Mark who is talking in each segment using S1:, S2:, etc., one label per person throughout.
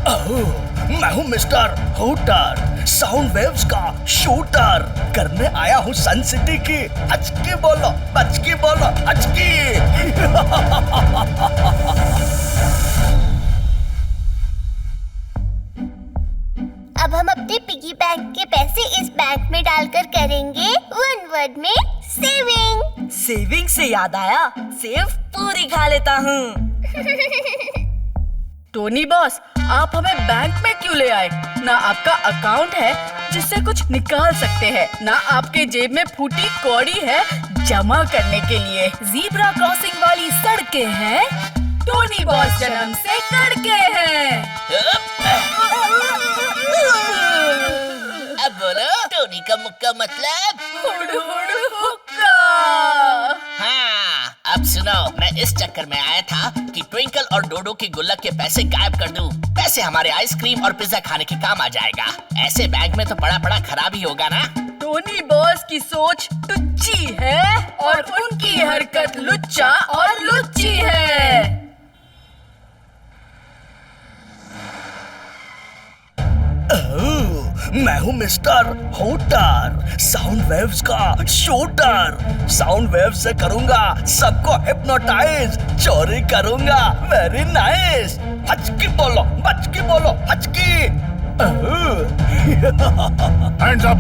S1: मैं हूँ mister hooter, sound waves का शूटर। करने आया हूँ सन सिटी की अचकी बोलो, बचकी बोलो, अचकी।
S2: अब हम अपने पिगी बैंक के पैसे इस बैंक में डालकर करेंगे वन वर्ड में सेविंग।
S3: सेविंग से याद आया, सेव पूरी खा लेता हूँ। टोनी बॉस, आप हमें बैंक में क्यों ले आए? ना आपका अकाउंट है जिससे कुछ निकाल सकते हैं, ना आपके जेब में फूटी कौड़ी है जमा करने के लिए। ज़ीब्रा क्रॉसिंग वाली सड़कें हैं, टोनी बॉस जन्म से कड़के हैं।
S4: अब बोलो टोनी का मुक्का मतलब?
S3: हुक्का।
S4: हाँ, अब सुनो, मैं इस चक्कर में आया था कि ट्विंकल और डोडो के गुल्लक के पैसे गायब कर दूं। पैसे हमारे आइसक्रीम और पिज्जा खाने के काम आ जाएगा। ऐसे बैंक में तो पड़ा खराब ही होगा ना।
S3: टोनी बॉस की सोच टुच्ची है और उनकी हरकत लुच्चा और लुच्ची है।
S1: मैं हूँ मिस्टर हूटर, साउंड वेव्स का शूटर। साउंड वेव्स से करूंगा सबको हिप्नोटाइज, चोरी करूंगा वेरी नाइस। हचकी बोलो, बचकी बोलो, हचकी। Hands up.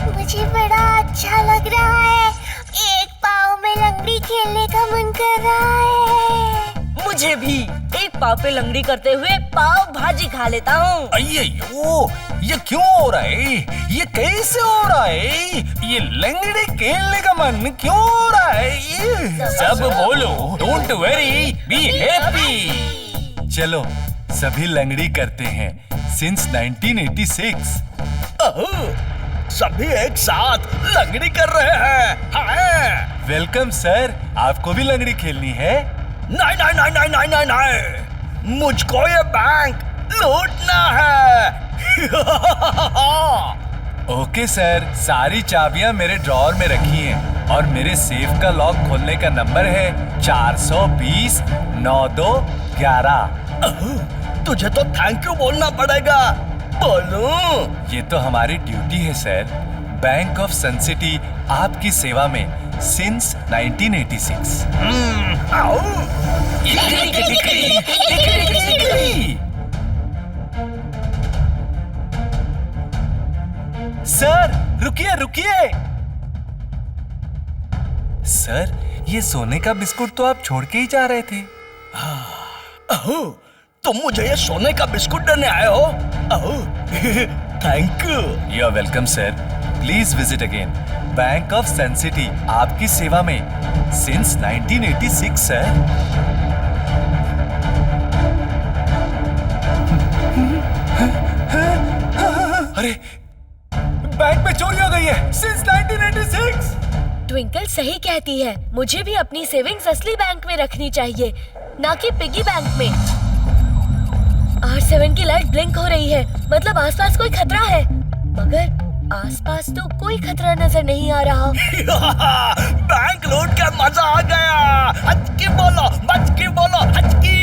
S2: मुझे बड़ा अच्छा लग रहा है। एक पाव में लंगड़ी खेलने का मन कर रहा है।
S3: मुझे भी एक पाव पे लंगड़ी करते हुए पाव भाजी खा लेता हूँ।
S1: अय्यो, ये क्यों हो रहा है? ये कैसे हो रहा है? ये लंगड़ी खेलने का मन क्यों हो रहा है? सब बोलो, डोंट वरी, बी हैप्पी।
S5: चलो सभी लंगड़ी करते हैं सिंस 1986।
S1: सभी एक साथ लंगड़ी कर रहे हैं। हाँ।
S5: वेलकम सर, आपको भी लंगड़ी खेलनी है?
S1: नहीं नहीं नहीं नहीं नहीं नहीं नहीं, मुझको ये बैंक लूटना है।
S5: ओके सर, सारी चाबियां मेरे ड्रॉअर में रखी हैं और मेरे सेफ का लॉक खोलने का नंबर है 420 92 11।
S1: तुझे तो थैंक यू बोलना पड़ेगा। बोलूं?
S5: ये तो हमारी ड्यूटी है sir. Bank of Sun City आपकी सेवा में सिंस 1986। सर रुकिए रुकिए। सर, ये सोने का बिस्कुट तो आप छोड़ के ही जा रहे थे।
S1: तुम मुझे ये सोने का बिस्कुट देने आए हो? Thank you.
S5: You are welcome sir, please visit again. Bank of Sun City आपकी सेवा में सिंस 1986 सर। अरे, बैंक में चोरी हो गई है सिंस 1986।
S6: ट्विंकल सही कहती है, मुझे भी अपनी सेविंग्स असली बैंक में रखनी चाहिए, ना कि पिगी बैंक में। R7 की लाइट ब्लिंक हो रही है, मतलब आसपास कोई खतरा है, मगर आसपास तो कोई खतरा नजर नहीं आ रहा।
S1: बैंक लूट के मजा आ गया। हचकी बोलो, बचकी बोलो, हचकी।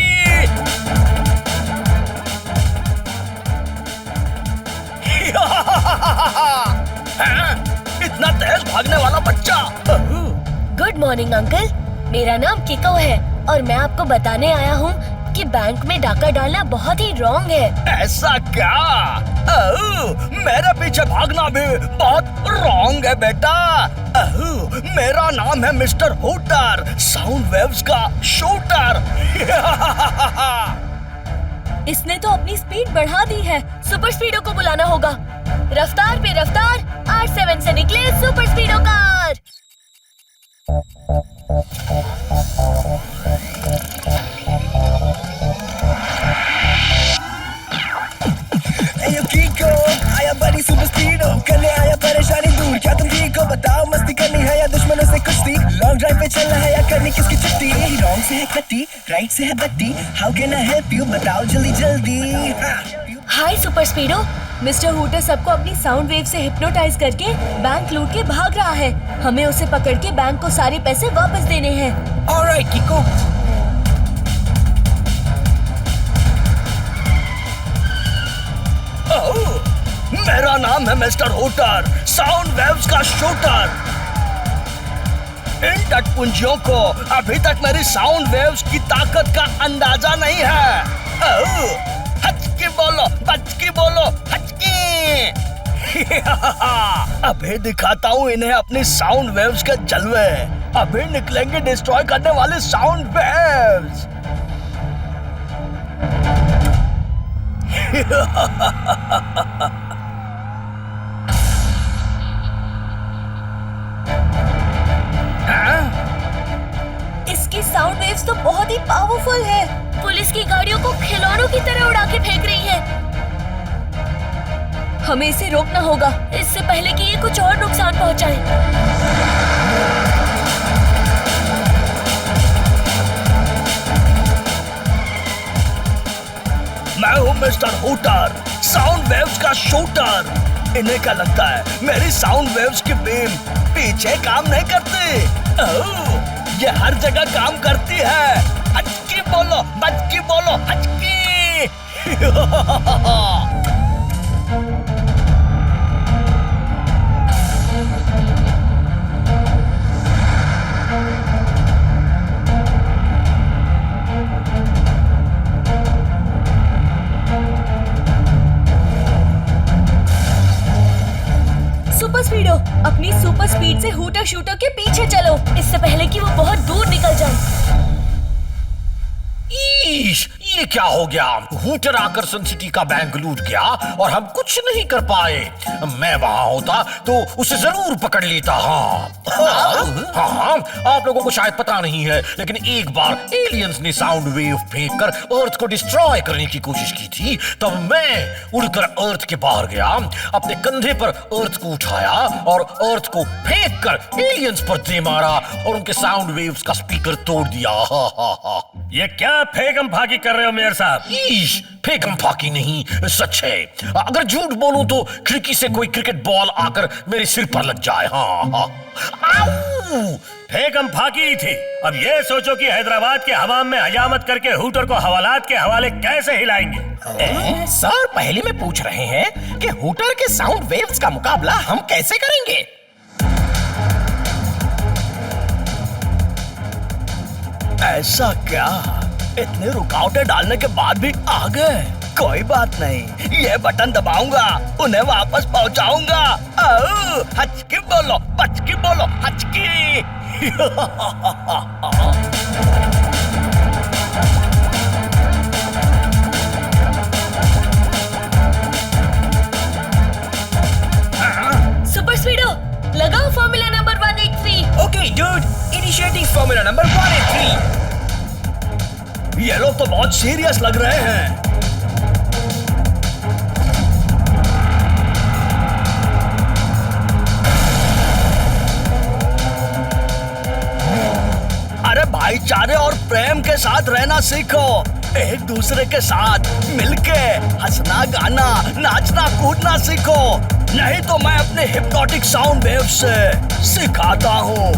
S1: इतना तेज भागने वाला बच्चा।
S6: गुड मॉर्निंग अंकल, मेरा नाम किको है और मैं आपको बताने आया हूँ कि बैंक में डाका डालना बहुत ही रॉन्ग है।
S1: ऐसा क्या? मेरे पीछे भागना भी बहुत रॉन्ग है बेटा। मेरा नाम है मिस्टर हूटर, साउंड वेव्स का शूटर।
S6: इसने तो अपनी स्पीड बढ़ा दी है, सुपर स्पीडो को बुलाना होगा। रफ्तार पे रफ्तार, R7 से निकले सुपर स्पीडो कार।
S7: आया बड़ी सुपर स्पीडो, करने आया परेशानी दूर। क्या तुम ठीक हो? बताओ मस्ती करनी है या दुश्मनों से कुश्ती, लॉन्ग ड्राइव पे चलना है या करनी किसकी छुट्टी, रॉन्ग से है कट्टी, राइट से है बट्टी, how can I help you बताओ जल्दी जल्दी।
S6: Hi super speedo, mister hooter सबको अपनी साउंड वेव से हिप्नोटाइज करके बैंक लूट के भाग रहा है। हमें उसे पकड़ के बैंक को सारे पैसे वापस देने हैं।
S7: ऑलराइट किको।
S1: मेरा नाम है मिस्टर हूटर, साउंड वेव्स का शूटर। इन टटपुंजियों को अभी तक मेरी साउंड वेव्स की ताकत का अंदाजा नहीं है। हचकी बोलो, बचकी बोलो, हचकी। अभी दिखाता हूँ इन्हें अपनी साउंड वेव्स के जलवे। अभी निकलेंगे डिस्ट्रॉय करने वाले साउंड वेव्स।
S6: इसकी साउंड वेव्स तो बहुत ही पावरफुल है। पुलिस की गाड़ियों को खिलौनों की तरह उड़ा के फेंक रही है। हमें इसे रोकना होगा, इससे पहले कि ये कुछ और नुकसान पहुंचाए।
S1: मैं हूँ मिस्टर हूटर, साउंड वेव्स का शूटर। इन्हें क्या लगता है मेरी साउंड वेव्स की बीम पीछे काम नहीं करती? ये हर जगह काम करती है। हचकी बोलो, बचकी बोलो, हचकी।
S6: सुपर स्पीडो, अपनी सुपर स्पीड से हूटर शूटर के पीछे चलो, इससे पहले कि वो बहुत दूर निकल जाए।
S8: ईश, ये क्या हो गया? हूटर आकर सन सिटी का बैंक लूट गया और हम कुछ नहीं कर पाए। मैं वहां होता तो उसे जरूर पकड़ लेता। हाँ, आप लोगों को शायद पता नहीं है, लेकिन एक बार एलियंस ने साउंड वेव फेंककर अर्थ को डिस्ट्रॉय करने की कोशिश की थी। तब मैं उड़कर अर्थ के बाहर गया, अपने कंधे पर अर्थ को उठाया और अर्थ को फेंककर एलियंस पर दे मारा और उनके साउंड वेव्स का स्पीकर तोड़ दिया।
S9: ये क्या फेगम फाकी कर रहे हो मेयर साहब?
S8: ईश, फेगम फाकी नहीं, सच है। अगर झूठ बोलूं तो खिड़की से कोई क्रिकेट बॉल आकर मेरे सिर पर लग जाए। हाँ।
S9: फेगम फाकी थी। अब ये सोचो कि हैदराबाद के हवाम में हजामत करके हूटर को हवालात के हवाले कैसे हिलाएंगे।
S8: सर, पहले में पूछ रहे हैं कि हूटर के साउंड वेव्स का मुकाबला हम कैसे करेंगे?
S1: ऐसा क्या? इतनी रुकावटें डालने के बाद भी आ गए। कोई बात नहीं, ये बटन दबाऊंगा, उन्हें वापस पहुंचाऊंगा। हचकी बोलो, बचकी बोलो, हचकी।
S6: सुपर स्पीडो, लगाओ formula number 183।
S7: Okay dude, initiating formula number 183।
S1: ये लोग तो बहुत सीरियस लग रहे हैं। अरे भाईचारे और प्रेम के साथ रहना सीखो। एक दूसरे के साथ मिलके हंसना, गाना, नाचना, कूदना सीखो। नहीं तो मैं अपने हिप्नोटिक साउंड वेव से सिखाता हूँ।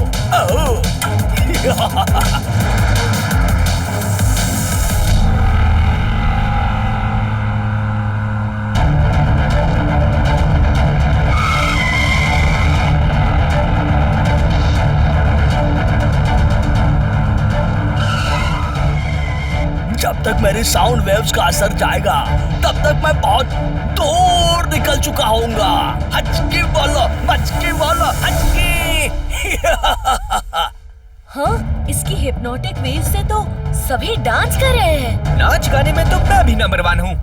S1: जब तक मेरी साउंड वेव्स का असर जाएगा तब तक मैं बहुत दूर निकल चुका होऊंगा। हचकी बोलो, बचकी बोलो, हचकी।
S6: हाँ, इसकी हिप्नोटिक वेव से तो सभी डांस कर रहे हैं।
S7: नाच गाने में तो मैं भी नंबर 1 हूँ।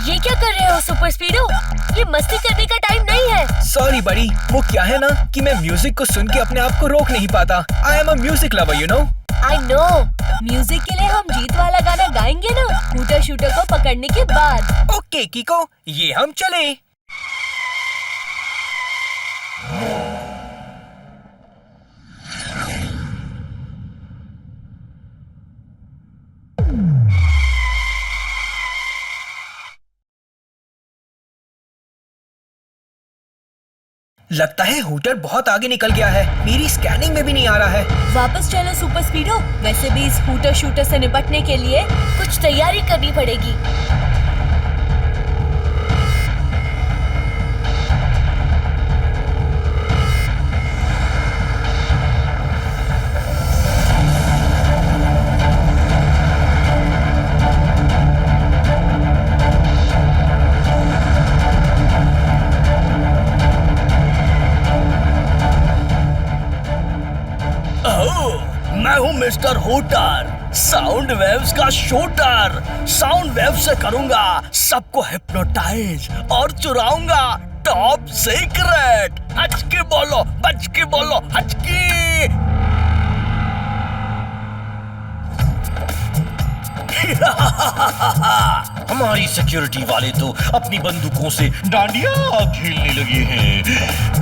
S6: ये क्या कर रहे हो सुपर स्पीडो? ये मस्ती करने का टाइम नहीं है।
S7: सॉरी बड़ी, वो क्या है ना कि मैं म्यूजिक को सुन के अपने आप को रोक नहीं पाता। I am a music lover, you know.
S6: I know। Music के लिए हम जीत वाला गाना गाएंगे ना, हूटर शूटर को पकड़ने के बाद।
S7: ओके किको, ये हम चले। लगता है हूटर बहुत आगे निकल गया है। मेरी स्कैनिंग में भी नहीं आ रहा है।
S6: वापस चलो सुपर स्पीडो। वैसे भी इस हूटर शूटर से निपटने के लिए कुछ तैयारी करनी पड़ेगी।
S1: मैं हूँ मिस्टर हूटर, साउंड वेव्स का शूटर। साउंड वेव से करूंगा सबको हिप्नोटाइज और चुराऊंगा टॉप सीक्रेट। हचकी बोलो, बचकी बोलो, हचकी।
S8: हमारी सिक्योरिटी वाले तो अपनी बंदूकों से डांडिया खेलने लगे हैं।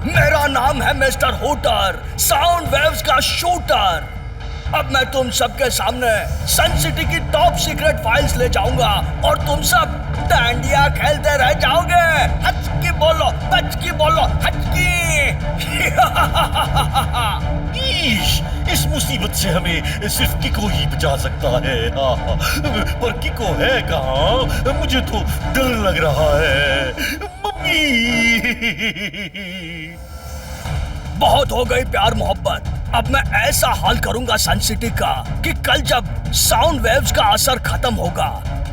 S1: मेरा नाम है मिस्टर हूटर, साउंड वेव्स का शूटर। अब मैं तुम सबके सामने सन सिटी की टॉप सीक्रेट फाइल्स ले जाऊंगा और तुम सब डांडिया खेलते रह जाओगे। हचकी बोलो, बचकी बोलो, हचकी।
S8: इस मुसीबत से हमें सिर्फ किको ही बचा सकता है। पर किको है कहाँ? मुझे तो डर लग रहा है। मम्मी।
S1: बहुत हो गई प्यार मोहब्बत। अब मैं ऐसा हाल करूंगा सन सिटी का कि कल जब साउंड वेव्स का असर खत्म होगा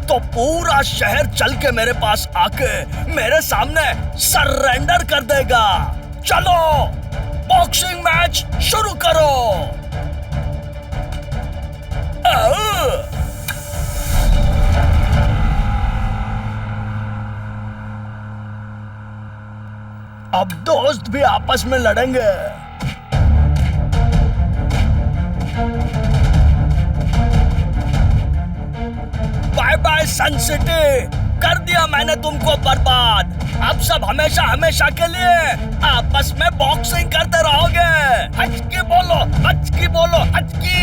S1: तो पूरा शहर चल के मेरे पास आके मेरे सामने सरेंडर कर देगा। चलो बॉक्सिंग मैच शुरू करो। अब दोस्त भी आपस में लड़ेंगे। बाय बाय सन सिटी, कर दिया मैंने तुमको बर्बाद। अब सब हमेशा हमेशा के लिए आपस में बॉक्सिंग करते रहोगे। हचकी बोलो, हचकी बोलो, हचकी।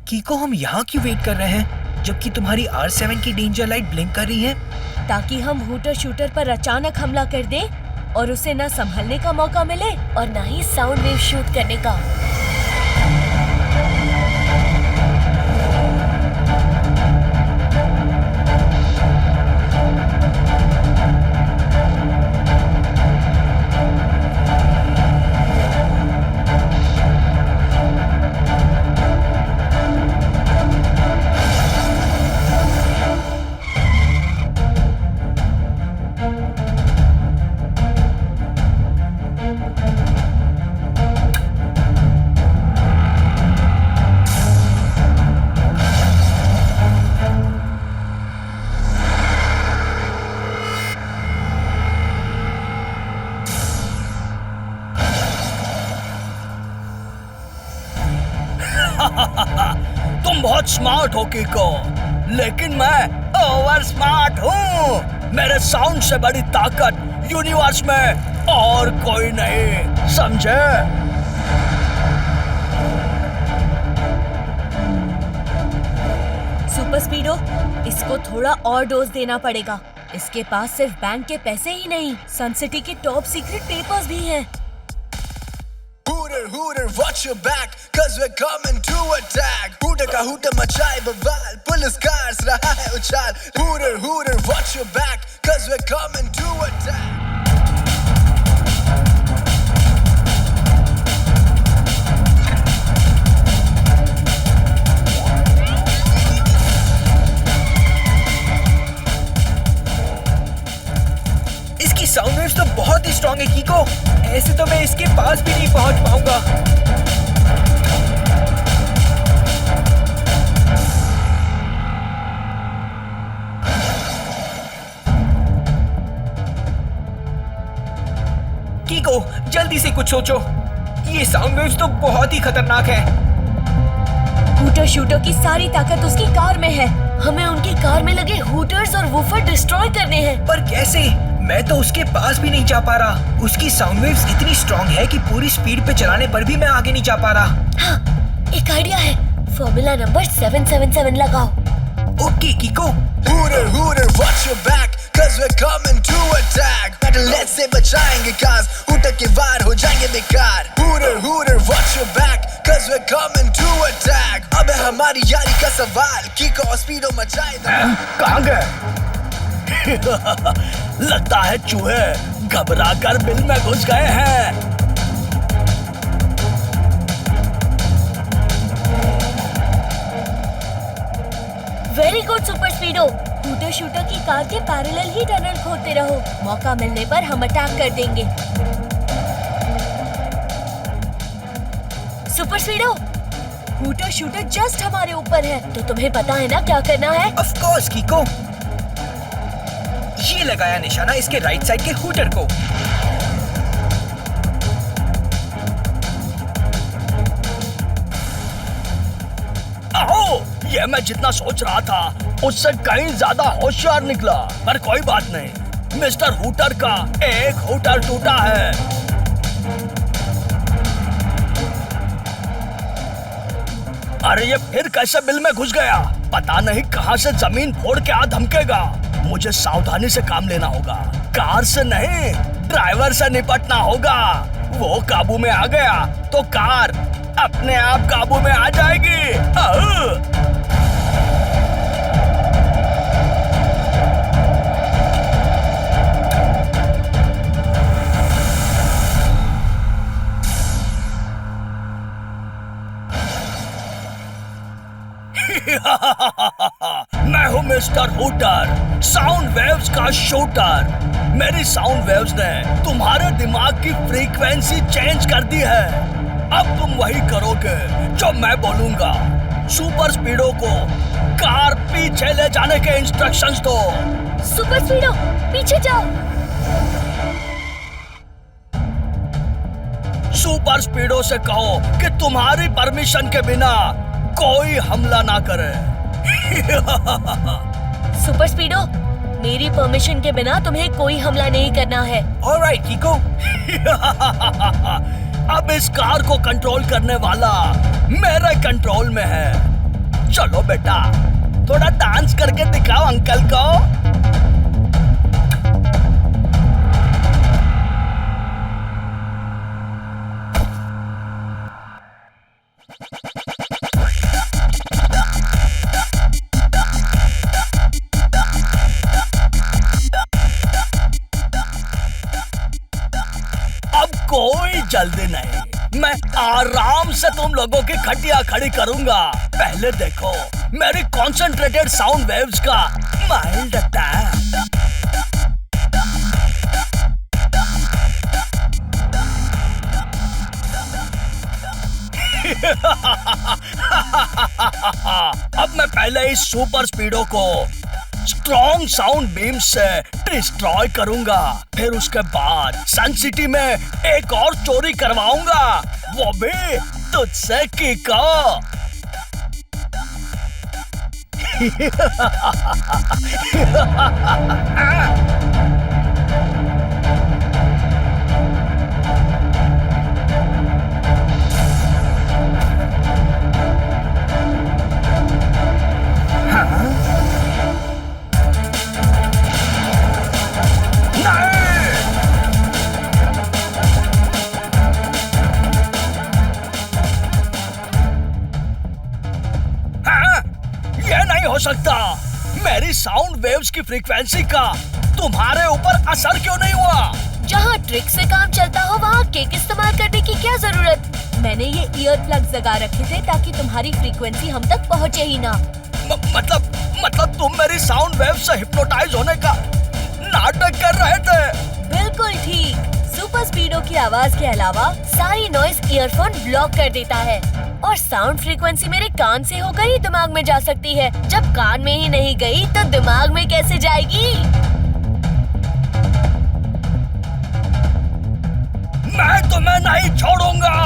S7: कीको, हम यहाँ क्यों वेट कर रहे हैं जबकि तुम्हारी R7 की डेंजर लाइट ब्लिंक कर रही है?
S6: ताकि हम हूटर शूटर पर अचानक हमला कर दें और उसे न संभलने का मौका मिले और न ही साउंड वेव शूट करने का।
S1: तुम बहुत स्मार्ट हो कीको, लेकिन मैं ओवर स्मार्ट हूँ। मेरे साउंड से बड़ी ताकत यूनिवर्स में और कोई नहीं, समझे?
S6: सुपर स्पीडो, इसको थोड़ा और डोज देना पड़ेगा। इसके पास सिर्फ बैंक के पैसे ही नहीं, सन सिटी के टॉप सीक्रेट पेपर्स भी हैं।
S7: Hooter, Hooter, watch your back, cause we're coming to attack. Hooter का हूटर मचाए बवाल, पुलिस कार्स रहा है उछाल। Hooter, Hooter, watch your back, cause we're coming to attack. इसकी साउंड वेव्स तो बहुत ही स्ट्रॉन्ग है कीको। ऐसे तो मैं इसके पास भी नहीं पहुंच पाऊंगा। कीको, जल्दी से कुछ सोचो। ये साउंड वेव्स तो बहुत ही खतरनाक है।
S6: हूटर शूटर की सारी ताकत उसकी कार में है। हमें उनकी कार में लगे हूटर्स और वूफर डिस्ट्रॉय करने हैं।
S7: पर कैसे?
S10: मैं तो उसके पास भी नहीं जा पा रहा। उसकी साउंड वेव्स इतनी स्ट्रॉन्ग है कि पूरी स्पीड पे चलाने पर भी मैं आगे नहीं जा पा रहा।
S6: हाँ, एक आइडिया है। फॉर्मूला नंबर 777 लगाओ।
S10: Okay कीको।
S7: Hooter, Hooter, watch your back, cause we're coming to attack. Let's से बचाएंगे काज, हूटर के वार हो जाएंगे बेकार। Hooter, Hooter, watch your back, cause we're coming to attack. अब है हमारी यारी का सवाल, कीको और स्पीडो मचाए
S1: कहाँ गए? लगता है चूहे घबरा कर बिल में घुस गए हैं।
S6: Very good super स्पीडो। Hooter shooter की कार के पैरेलल ही टनल खोदते रहो। मौका मिलने पर हम अटैक कर देंगे। सुपर स्पीडो, हूटर शूटर जस्ट हमारे ऊपर है, तो तुम्हें पता है ना क्या करना है?
S10: Of course कीको। ये लगाया निशाना इसके राइट साइड के हूटर को।
S1: आओ, ये मैं जितना सोच रहा था उससे कहीं ज्यादा होशियार निकला। पर कोई बात नहीं, मिस्टर हूटर का एक हूटर टूटा है। अरे ये फिर कैसे बिल में घुस गया? पता नहीं कहां से जमीन फोड़ के आ धमकेगा। मुझे सावधानी से काम लेना होगा। कार से नहीं, ड्राइवर से निपटना होगा। वो काबू में आ गया तो कार अपने आप काबू में आ जाएगी। मैं हूँ मिस्टर हूटर, साउंड वेव्स का शूटर। मेरी साउंड वेव्स ने तुम्हारे दिमाग की फ्रीक्वेंसी चेंज कर दी है। अब तुम वही करोगे जो मैं बोलूंगा। सुपर स्पीडो को कार पीछे ले जाने के इंस्ट्रक्शंस दो।
S6: सुपर स्पीडो, पीछे जाओ।
S1: सुपर स्पीडो से कहो कि तुम्हारी परमिशन के बिना कोई हमला ना करे।
S6: सुपर स्पीडो, मेरी परमिशन के बिना तुम्हें कोई हमला नहीं करना है।
S10: ऑलराइट कीको।
S1: अब इस कार को कंट्रोल करने वाला मेरे कंट्रोल में है। चलो बेटा, थोड़ा डांस करके दिखाओ अंकल को। अब कोई जल्दी नहीं, मैं आराम से तुम लोगों की खटिया खड़ी करूंगा। पहले देखो मेरी कॉन्सेंट्रेटेड साउंड वेव्स का माइल्ड अटैक। अब मैं पहले इस सुपर स्पीडो को स्ट्रॉन्ग साउंड बीम से डिस्ट्रॉय करूंगा। फिर उसके बाद सन सिटी में एक और चोरी करवाऊंगा, वो भी तुझसे कीको। हो सकता। मेरी साउंड वेव्स की फ्रीक्वेंसी का तुम्हारे ऊपर असर क्यों नहीं हुआ?
S6: जहाँ ट्रिक से काम चलता हो वहाँ केक इस्तेमाल करने की क्या जरूरत? मैंने ये ईयर प्लग लगा रखे थे ताकि तुम्हारी फ्रीक्वेंसी हम तक पहुँचे ही ना।
S1: मतलब तुम मेरी साउंड वेव से हिप्नोटाइज होने का नाटक कर रहे थे?
S6: बिल्कुल ठीक। सुपर स्पीडो की आवाज के अलावा सारी नॉइस ईयरफोन ब्लॉक कर देता है और साउंड फ्रीक्वेंसी मेरे कान से होकर ही दिमाग में जा सकती है। जब कान में ही नहीं गई तो दिमाग में कैसे जाएगी?
S1: मैं तुम्हें नहीं छोड़ूंगा।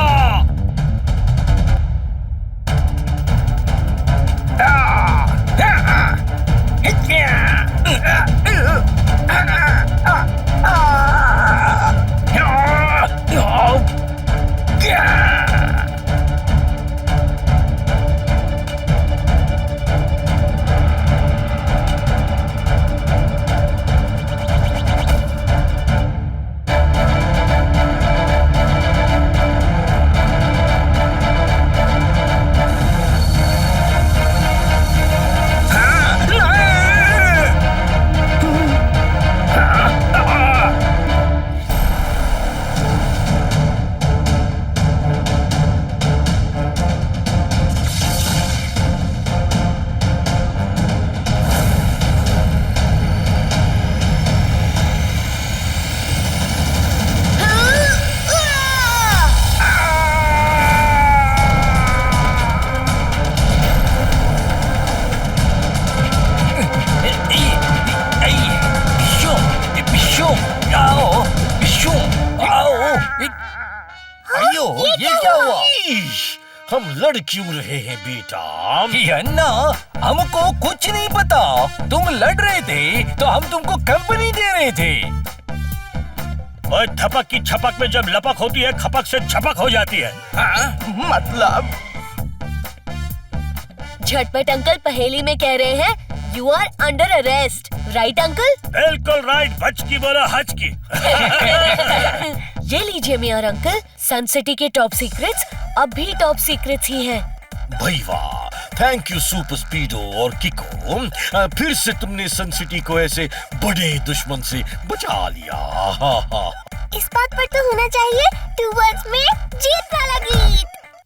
S8: हम लड़ क्यों रहे हैं बेटा?
S5: अन्ना, हमको कुछ नहीं पता। तुम लड़ रहे थे तो हम तुमको कंपनी दे रहे थे।
S9: और थपक की छपक में जब लपक होती है, खपक से झपक हो जाती है।
S1: हाँ, मतलब
S6: झटपट अंकल पहेली में कह रहे हैं you are under arrest, right uncle?
S9: बिल्कुल राइट, बच की बोला हज की।
S6: ये लीजिए मियार अंकल, सन सिटी के टॉप सीक्रेट्स अब भी टॉप सीक्रेट्स ही हैं।
S8: भाई वाह, थैंक यू सुपर स्पीडो और किको। फिर से तुमने सन सिटी को ऐसे बड़े दुश्मन से बचा लिया।
S2: इस बात पर तो होना चाहिए 2 वर्ड्स में जीत वाला गीत।